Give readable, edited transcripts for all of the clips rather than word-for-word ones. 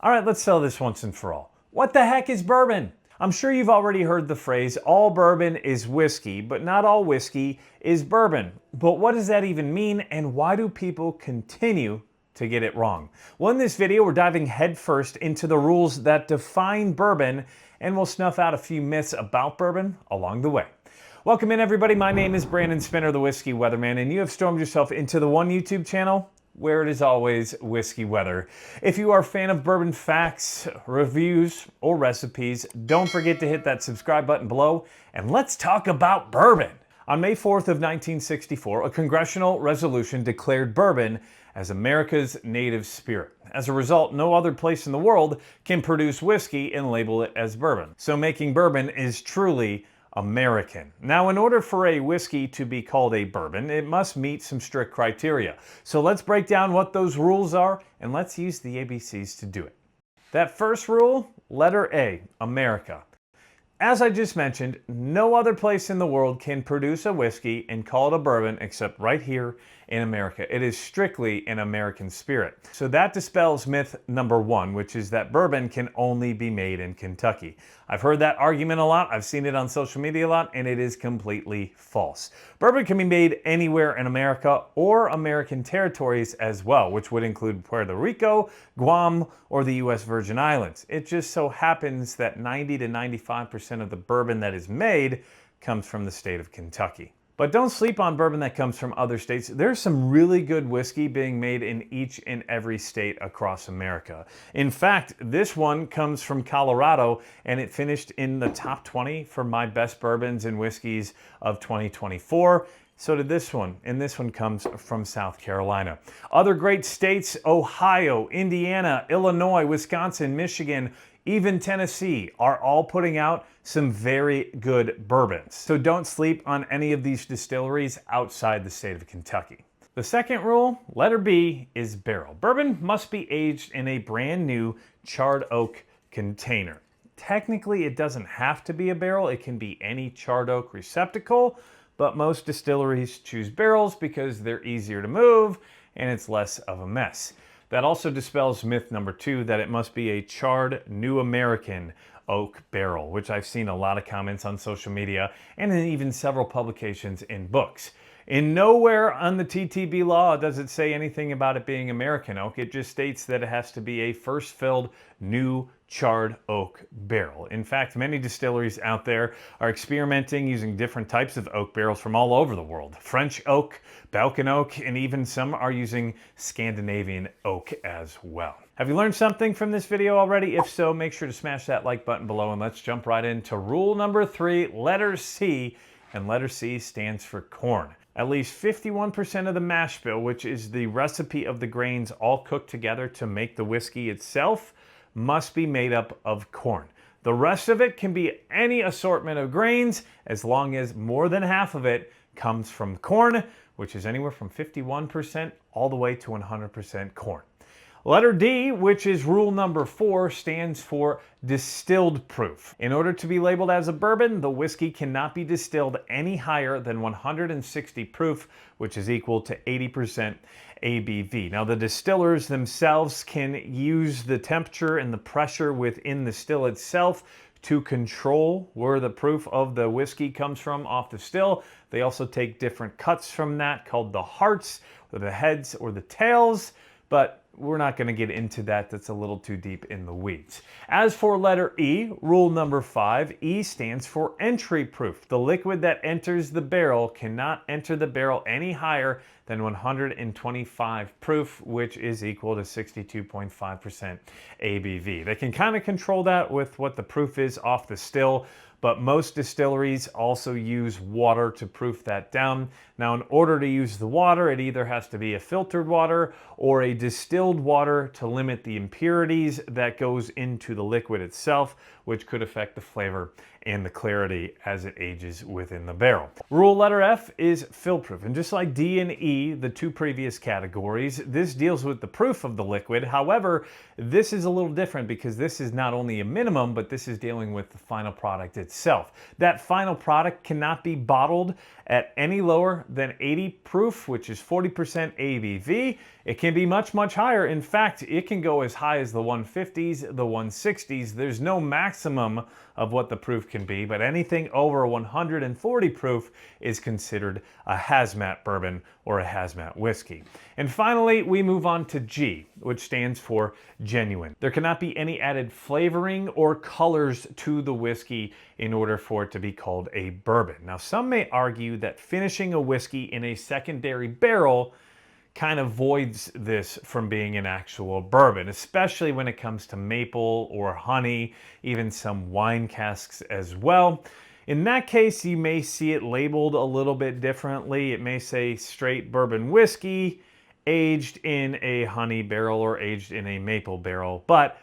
All right, let's settle this once and for all. What the heck is bourbon? I'm sure you've already heard the phrase, all bourbon is whiskey, but not all whiskey is bourbon. But what does that even mean, and why do people continue to get it wrong? Well, in this video, we're diving headfirst into the rules that define bourbon, and we'll snuff out a few myths about bourbon along the way. Welcome in, everybody. My name is Brandon Spinner, the Whiskey Weatherman, and you have stormed yourself into the one YouTube channel where it is always whiskey weather. If you are a fan of bourbon facts, reviews, or recipes, don't forget to hit that subscribe button below, and let's talk about bourbon. On May 4th of 1964, a congressional resolution declared bourbon as America's native spirit. As a result, no other place in the world can produce whiskey and label it as bourbon. So making bourbon is truly American. Now, in order for a whiskey to be called a bourbon, it must meet some strict criteria. So let's break down what those rules are, and let's use the ABCs to do it. That first rule, letter A, America. As I just mentioned, no other place in the world can produce a whiskey and call it a bourbon except right here in America. It is strictly an American spirit. So that dispels myth number one, which is that bourbon can only be made in Kentucky. I've heard that argument a lot, I've seen it on social media a lot, and it is completely false. Bourbon can be made anywhere in America or American territories as well, which would include Puerto Rico, Guam, or the US Virgin Islands. It just so happens that 90 to 95% of the bourbon that is made comes from the state of Kentucky. But don't sleep on bourbon that comes from other states. There's some really good whiskey being made in each and every state across America. In fact, this one comes from Colorado, and it finished in the top 20 for my best bourbons and whiskeys of 2024. So did this one, and this one comes from South Carolina. Other great states, Ohio, Indiana, Illinois, Wisconsin, Michigan, even Tennessee, are all putting out some very good bourbons. So don't sleep on any of these distilleries outside the state of Kentucky. The second rule, letter B, is barrel. Bourbon must be aged in a brand new charred oak container. Technically, it doesn't have to be a barrel. It can be any charred oak receptacle, but most distilleries choose barrels because they're easier to move and it's less of a mess. That also dispels myth number two, that it must be a charred New American oak barrel, which I've seen a lot of comments on social media and in even several publications in books. In nowhere on the TTB law does it say anything about it being American oak. It just states that it has to be a first filled new charred oak barrel. In fact, many distilleries out there are experimenting using different types of oak barrels from all over the world. French oak, Balkan oak, and even some are using Scandinavian oak as well. Have you learned something from this video already? If so, make sure to smash that like button below, and let's jump right into rule number three, letter C, and letter C stands for corn. At least 51% of the mash bill, which is the recipe of the grains all cooked together to make the whiskey itself, must be made up of corn. The rest of it can be any assortment of grains as long as more than half of it comes from corn, which is anywhere from 51% all the way to 100% corn. Letter D, which is rule number 4, stands for distilled proof. In order to be labeled as a bourbon, the whiskey cannot be distilled any higher than 160 proof, which is equal to 80% ABV. Now, the distillers themselves can use the temperature and the pressure within the still itself to control where the proof of the whiskey comes from off the still. They also take different cuts from that called the hearts, or the heads, or the tails, but we're not going to get into that. That's a little too deep in the weeds. As for letter E, rule number 5, E stands for entry proof. The liquid that enters the barrel cannot enter the barrel any higher than 125 proof, which is equal to 62.5% ABV. They can kind of control that with what the proof is off the still, but most distilleries also use water to proof that down. Now, in order to use the water, it either has to be a filtered water or a distilled water to limit the impurities that goes into the liquid itself, which could affect the flavor and the clarity as it ages within the barrel. Rule letter F is fill proof. And just like D and E B, the two previous categories. This deals with the proof of the liquid. However, this is a little different because this is not only a minimum, but this is dealing with the final product itself. That final product cannot be bottled at any lower than 80 proof, which is 40% ABV. It can be much, much higher. In fact, it can go as high as the 150s, the 160s. There's no maximum of what the proof can be, but anything over 140 proof is considered a hazmat bourbon or a hazmat whiskey. And finally, we move on to G, which stands for genuine. There cannot be any added flavoring or colors to the whiskey in order for it to be called a bourbon. Now, some may argue that finishing a whiskey in a secondary barrel kind of voids this from being an actual bourbon, especially when it comes to maple or honey, even some wine casks as well. In that case, you may see it labeled a little bit differently. It may say straight bourbon whiskey, aged in a honey barrel or aged in a maple barrel, but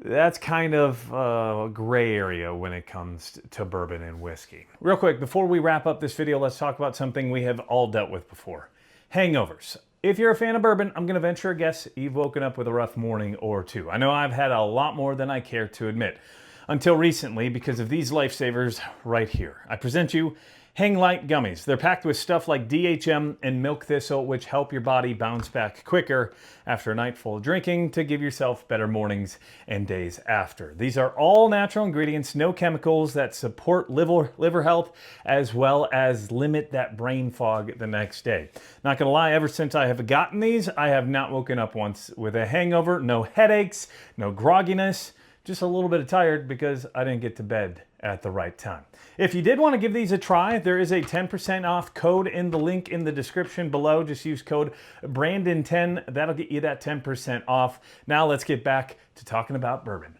that's kind of a gray area when it comes to bourbon and whiskey. Real quick, before we wrap up this video, let's talk about something we have all dealt with before. Hangovers. If you're a fan of bourbon, I'm going to venture a guess you've woken up with a rough morning or two. I know I've had a lot more than I care to admit. Until recently, because of these lifesavers right here. I present you Hang Light Gummies. They're packed with stuff like DHM and milk thistle, which help your body bounce back quicker after a night full of drinking to give yourself better mornings and days after. These are all natural ingredients, no chemicals, that support liver health as well as limit that brain fog the next day. Not gonna lie, ever since I have gotten these, I have not woken up once with a hangover, no headaches, no grogginess, just a little bit of tired because I didn't get to bed at the right time. If you did want to give these a try, there is a 10% off code in the link in the description below. Just use code Brandon10. That'll get you that 10% off. Now let's get back to talking about bourbon.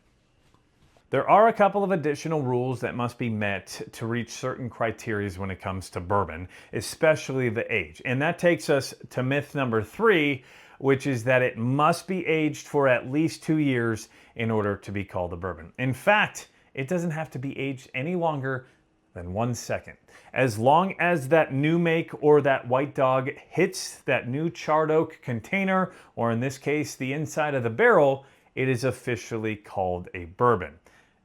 There are a couple of additional rules that must be met to reach certain criteria when it comes to bourbon, especially the age. And that takes us to myth number 3, which is that it must be aged for at least 2 years in order to be called a bourbon. In fact, it doesn't have to be aged any longer than 1 second. As long as that new make or that white dog hits that new charred oak container, or in this case, the inside of the barrel, it is officially called a bourbon.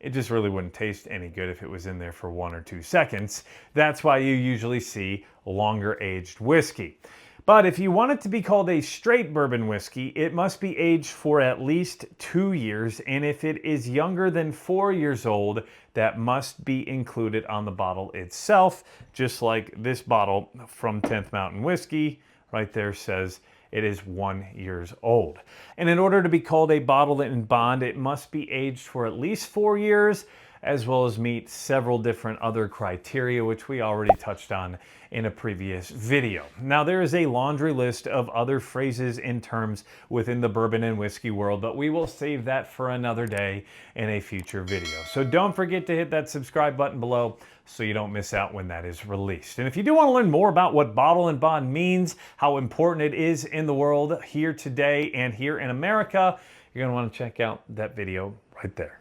It just really wouldn't taste any good if it was in there for 1 or 2 seconds. That's why you usually see longer aged whiskey. But if you want it to be called a straight bourbon whiskey, it must be aged for at least 2 years, and if it is younger than 4 years old, that must be included on the bottle itself, just like this bottle from 10th Mountain Whiskey right there says it is 1 year old. And in order to be called a bottled in bond, it must be aged for at least 4 years, as well as meet several different other criteria, which we already touched on in a previous video. Now, there is a laundry list of other phrases and terms within the bourbon and whiskey world, but we will save that for another day in a future video. So don't forget to hit that subscribe button below so you don't miss out when that is released. And if you do want to learn more about what bottle and bond means, how important it is in the world here today and here in America, you're going to want to check out that video right there.